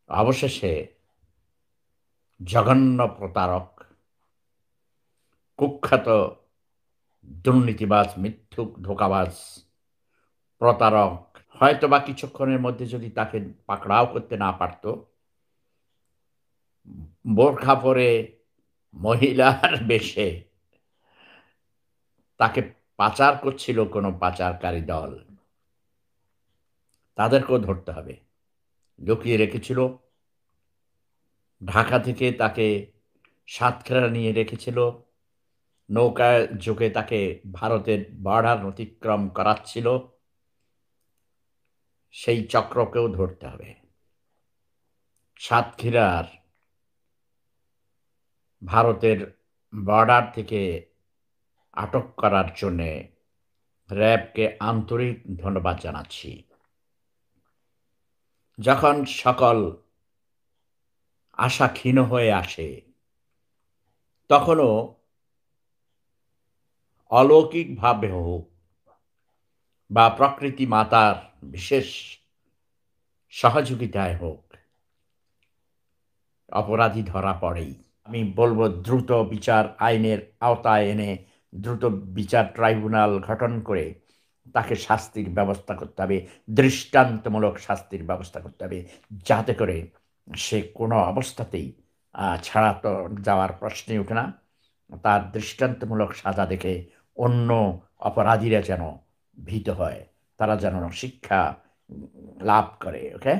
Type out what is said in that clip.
অবশেষে জঘন্য প্রতারক, কুখ্যাত দুর্নীতিবাজ, মিথ্যুক, ধোঁকাবাজ, প্রতারক হয়তোবা কিছুক্ষণের মধ্যে যদি তাকে পাকড়াও করতে না পারত, বোরখা পরে মহিলার বেশে তাকে পাচার করছিল কোনো পাচারকারী দল, তাদেরকেও ধরতে হবে। লুকিয়ে রেখেছিল, ঢাকা থেকে তাকে সাতক্ষীরা নিয়ে রেখেছিল, নৌকায় যোগে তাকে ভারতের বর্ডার অতিক্রম করাচ্ছিল, সেই চক্রকেও ধরতে হবে। সাতক্ষীরার ভারতের বর্ডার থেকে আটক করার জন্যে র্যাবকে আন্তরিক ধন্যবাদ জানাচ্ছি। যখন সকল আশা ক্ষীণ হয়ে আসে, তখনও অলৌকিকভাবে হোক বা প্রকৃতি মাতার বিশেষ সহযোগিতায় হোক, অপরাধী ধরা পড়েই। আমি বলবো দ্রুত বিচার আইনের আওতায় এনে দ্রুত বিচার ট্রাইব্যুনাল গঠন করে তাকে শাস্তির ব্যবস্থা করতে হবে, দৃষ্টান্তমূলক শাস্তির ব্যবস্থা করতে হবে, যাতে করে সে কোনো অবস্থাতেই ছাড়া তো যাওয়ার প্রশ্নই ওঠে না। তার দৃষ্টান্তমূলক সাজা দেখে অন্য অপরাধীরা যেন ভীত হয়, তারা যেন শিক্ষা লাভ করে। ওকে।